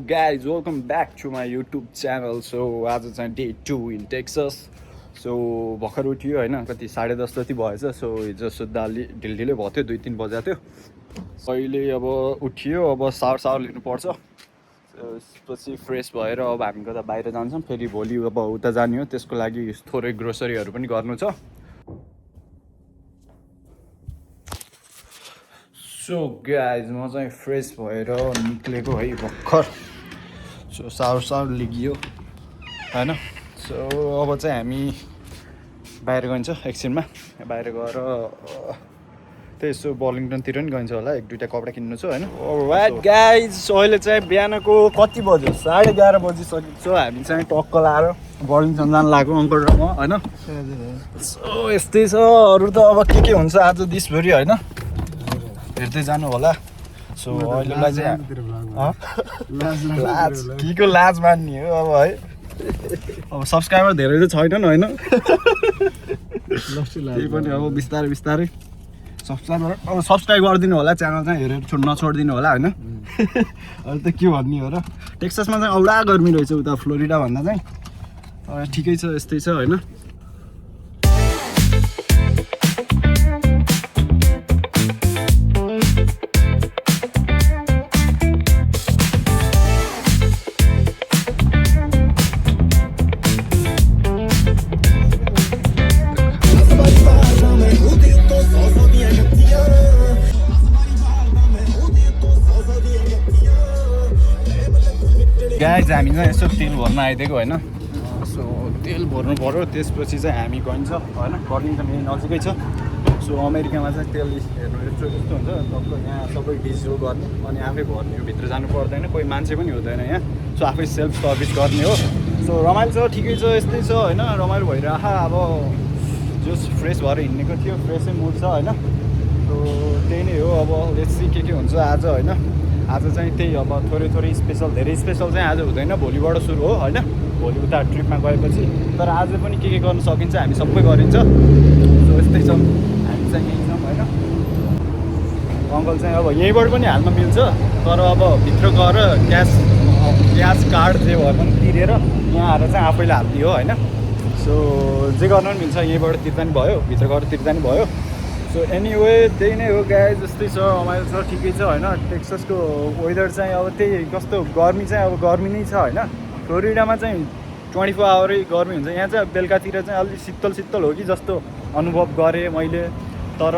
guys, welcome back to my YouTube channel. So आज चाहिँ day 2 in Texas. So भर्खर उठ्यो होइन, कति 10:30 जति भएछ. सो हिजो सुत्दा अलि ढिलो भयो थियो, 2-3 बजा थियो. अहिले अब उठ्यो, अब सावर लिनुपर्छ. त्यसपछि फ्रेस भएर अब हामी कता बाहिर जान्छौँ. फेरि भोलि अब उता जाने हो, त्यसको लागि थोरै ग्रोसरीहरू पनि गर्नु छ. सो गाइज म चाहिँ फ्रेस भएर निक्लेको है भर्खर. सो सावर लिगियो होइन. सो अब चाहिँ हामी बाहिर गइन्छ एकछिनमा. बाहिर गएर त्यही यसो बर्लिङटनतिर पनि गइन्छ होला, 1-2टा कपडा किन्नु छ होइन. राइट गाइज, अहिले चाहिँ बिहानको कति बज्यो, 11:30 बजिसकेको छ. हामी चाहिँ टक्क लाएर बर्लिङटन जानु लाग्यो अङ्कल र म होइन. सो यस्तै छ. अरू त अब के हुन्छ आज दिसभरि होइन, हेर्दै जानु होला. सो अहिलेलाई चाहिँ के को लाज मान्ने हो अब है. अब सब्सक्राइबर धेरै त छैनन् होइन. त्यही पनि अब बिस्तारै सब्सक्राइब गरिदिनु होला, च्यानल चाहिँ हेरेर नछोडिदिनु होला होइन. अहिले त के भन्ने हो र, टेक्ससमा चाहिँ औडा गर्मी रहेछ उता फ्लोरिडा भन्दा चाहिँ. ठिकै छ, यस्तै छ होइन. गाइज हामी चाहिँ यसो तेल भर्न आइदिएको होइन. सो तेल भर्नु पऱ्यो, त्यसपछि चाहिँ हामी गइन्छ होइन. बर्लिङटन यही नजिकै छ. सो अमेरिकामा चाहिँ तेल हेर्नु यस्तो हुन्छ, तपाईँ यहाँ सबै डिजिटल गर्ने अनि आफै भर्ने हो, भित्र जानु पर्दैन, कोही मान्छे पनि हुँदैन यहाँ. सो आफै सेल्फ सर्भिस गर्ने हो. सो रमाइलो छ, ठिकै छ, यस्तै छ होइन. रमाइलो भइरह अब जस फ्रेस भएर हिँडेको थियो, फ्रेसै मुड छ होइन. सो त्यही नै हो. अब लेट्स सी के हुन्छ आज होइन. आज चाहिँ त्यही अब थोरै स्पेसल, धेरै स्पेसल चाहिँ आज हुँदैन, भोलिबाट सुरु हो होइन. भोलि उता ट्रिपमा गएपछि तर आज पनि के गर्न सकिन्छ हामी सबै गरिन्छ. सो यस्तै छ, हामी चाहिँ यहीँ छौँ होइन. अङ्कल चाहिँ अब यहीँबाट पनि हाल्न मिल्छ, तर अब भित्र गएर क्यास कार्ड जे भए पनि तिरेर यहाँ आएर चाहिँ आफैले हालिदियो होइन. सो जे गर्न पनि मिल्छ, यहीँबाट तिर्दा नि भयो, भित्र गएर तिर्दा नि भयो. सो एनिवे त्यही नै हो गाइज, जस्तै छ, रमाइलो छ, ठिकै छ होइन. टेक्ससको वेदर चाहिँ अब त्यही कस्तो गर्मी चाहिँ अब गर्मी नै छ होइन. फ्लोरिडामा चाहिँ 24 आवरै गर्मी हुन्छ, यहाँ चाहिँ बेलुकातिर चाहिँ अलिक शीतल हो कि जस्तो अनुभव गरेँ मैले. तर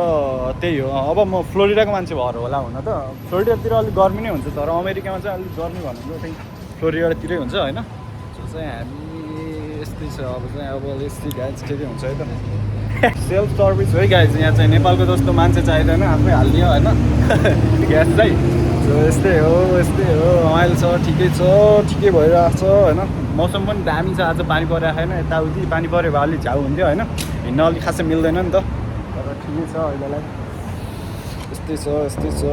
त्यही हो, अब म फ्लोरिडाको मान्छे भएर होला हुन त. फ्लोरिडातिर अलिक गर्मी नै हुन्छ, तर अमेरिकामा चाहिँ अलिक गर्मी भनेको त्यही फ्लोरिडातिरै हुन्छ होइन. सो चाहिँ हामी यस्तै छ. अब चाहिँ अब यस्तै गाइज के हुन्छ है त. सेल्फ सर्भिस है गाइज, यहाँ चाहिँ नेपालको जस्तो मान्छे चाहिँदैन, आफै हालिदियो होइन ग्यास चाहिँ. सो यस्तै हो. रमाइलो छ, ठिकै भइरहेको छ होइन. मौसम पनि दामी छ, आज पानी परिरहेको छैन. यताउति पानी पऱ्यो भए अलिक झाउ हुन्थ्यो होइन, हिँड्न अलिक खासै मिल्दैन नि त. तर ठिकै छ अहिलेलाई, यस्तै छ.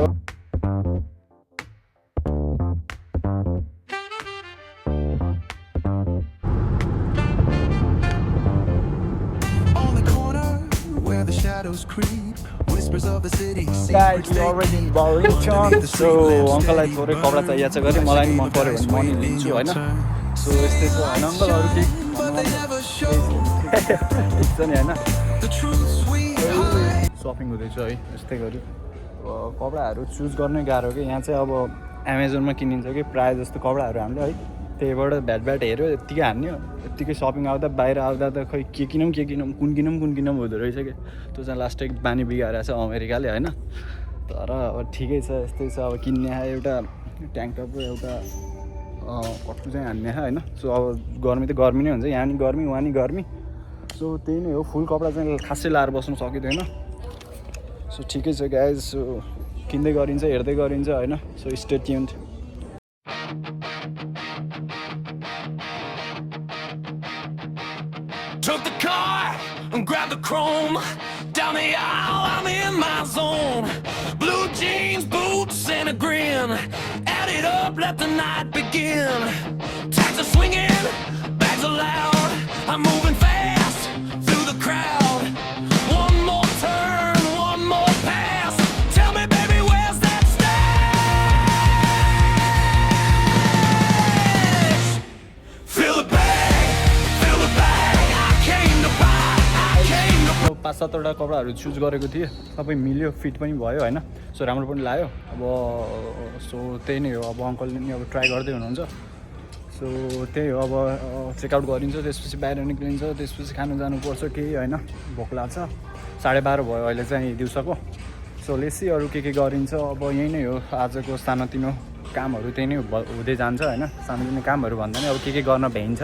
Guys, we already in Burlington. So अङ्कललाई थोरै कपडा चाहिएको छ गरे, मलाई नि मन पऱ्यो भने म नि लिन्छु होइन. सो यस्तै छ होइन. अङ्कलहरू के छ नि होइन. सपिङ हुँदैछ है, यस्तै गरी. कपडाहरू चुज गर्नै गाह्रो कि यहाँ चाहिँ. अब एमाजोनमा किनिन्छ कि प्रायः जस्तो कपडाहरू हामीले है, त्यहीबाट भ्याट हेऱ्यो, यत्तिकै हान्यो. यत्तिकै सपिङ आउँदा बाहिर आउँदा त खै के किनौँ कुन किनौँ हुँदो रहेछ कि. त्यो चाहिँ लास्टै बानी बिगारेको छ अमेरिकाले होइन. तर अब ठिकै छ, यस्तै छ. अब किन्ने एउटा ट्याङ्क टप र एउटा कट्टु चाहिँ हान्ने होइन. सो अब गर्मी त गर्मी नै हुन्छ, यहाँ नि गर्मी उहाँ नि गर्मी. सो त्यही नै हो. फुल कपडा चाहिँ खासै लाएर बस्नु सकिँदैन. सो ठिकै छ गाइज. सो किन्दै गरिन्छ, हेर्दै गरिन्छ होइन. So stay tuned. Took the car and grabbed the chrome. Down the aisle, I'm in my zone. Blue jeans, boots, and a grin. Add it up, let the night begin. Tags are swinging, bags are loud. I'm moving fast through the crowd. One more turn, one more pass. Tell me, baby, where's that style? 5-7वटा कपडाहरू choose गरेको थिएँ, सबै मिल्यो, fit पनि भयो होइन। So राम्रो पनि लाग्यो। अब सो त्यही नै हो, अब अङ्कलले नि अब ट्राई गर्दै हुनुहुन्छ। सो त्यही हो, अब चेकआउट गरिन्छ, त्यसपछि बाहिर निक्लिन्छ, त्यसपछि खानु जानुपर्छ केही होइन, भोक लाग्छ। 12:30 भयो अहिले चाहिँ दिउँसोको। सो लेसी अरू के गरिन्छ, अब यही नै हो आजको सानोतिनो कामहरू, त्यही नै हुँदै जान्छ होइन। सानोतिनो कामहरू भन्दा नि अब के गर्न भ्याइन्छ।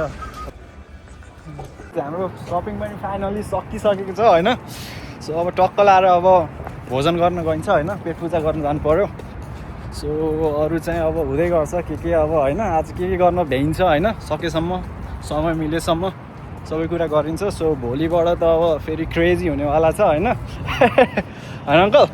हाम्रो सपिङ पनि फाइनली सकिसकेको छ होइन। सो अब टक्क लाएर अब भोजन गर्न गइन्छ होइन, पेट पूजा गर्न जानु पऱ्यो। सो अरू चाहिँ अब हुँदै गर्छ के अब होइन, आज के गर्न भ्याइन्छ होइन, सकेसम्म समय मिलेसम्म सबै कुरा गरिन्छ। सो भोलिबाट त अब फेरि क्रेजी हुनेवाला छ होइन होइन अङ्कल?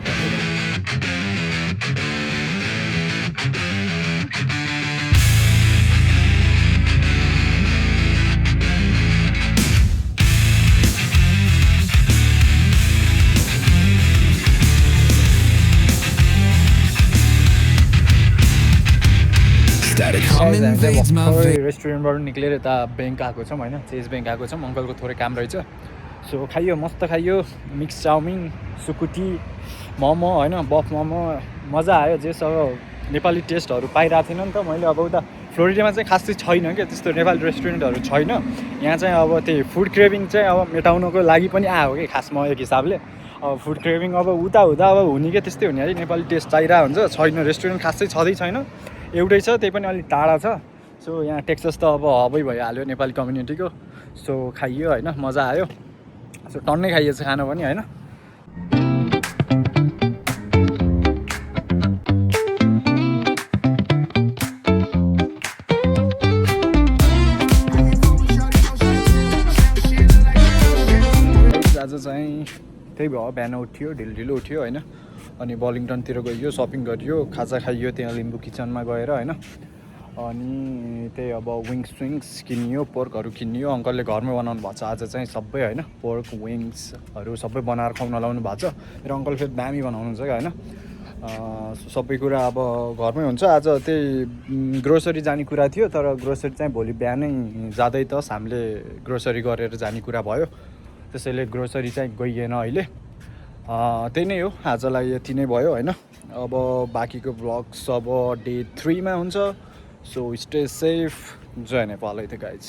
रेस्टुरेन्टबाट निक्लेर यता ब्याङ्क आएको छौँ होइन, चेज ब्याङ्क आएको छौँ। अङ्कलको थोरै काम रहेछ। सो खाइयो, मस्त खाइयो, मिक्स चाउमिन, सुकुटी, मोमो होइन, बफ मोमो, मजा आयो। जेस अब नेपाली टेस्टहरू पाइरहेको थिएन नि त मैले। अब उता फ्लोरिडामा चाहिँ खासै छैन क्या त्यस्तो नेपाली रेस्टुरेन्टहरू छैन। यहाँ चाहिँ अब त्यही फुड क्रेभिङ चाहिँ अब मेटाउनको लागि पनि आयो कि खासमा एक हिसाबले। अब फुड क्रेभिङ अब उता हुँदा अब हुने क्या त्यस्तै हुने अरे, नेपाली टेस्ट चाहिरहेको हुन्छ। छैन, रेस्टुरेन्ट खासै छँदै छैन, एउटै छ, त्यही पनि अलिक टाढा छ। सो यहाँ टेक्सस त अब हबै भइहाल्यो नेपाली कम्युनिटीको। सो खाइयो होइन, मजा आयो। सो टन्नै खाइएछ खाना पनि होइन। आज चाहिँ त्यही भयो, बिहान उठ्यो, ढिलो उठ्यो होइन, अनि बलिङटनतिर गइयो, सपिङ गरियो, खाजा खाइयो त्यहाँ लिम्बू किचनमा गएर होइन। अनि त्यही अब विङ्स किनियो, पोर्कहरू किनियो। अङ्कलले घरमै बनाउनु भएको छ आज चाहिँ सबै होइन, पोर्क विङ्सहरू सबै बनाएर खुवाउन लाउनु भएको छ। मेरो अङ्कल फेरि दामी बनाउनुहुन्छ क्या होइन। सबै कुरा अब घरमै हुन्छ। आज त्यही ग्रोसरी जाने कुरा थियो, तर ग्रोसरी चाहिँ भोलि बिहानै जाँदै त हामीले ग्रोसरी गरेर जाने कुरा भयो, त्यसैले ग्रोसरी चाहिँ गइएन अहिले। त्यही नै हो, आजलाई यति नै भयो होइन। अब बाँकीको ब्लग्स अब डे 3 मा हुन्छ। सो स्टे सेफ, जय नेपाल है त गाइज।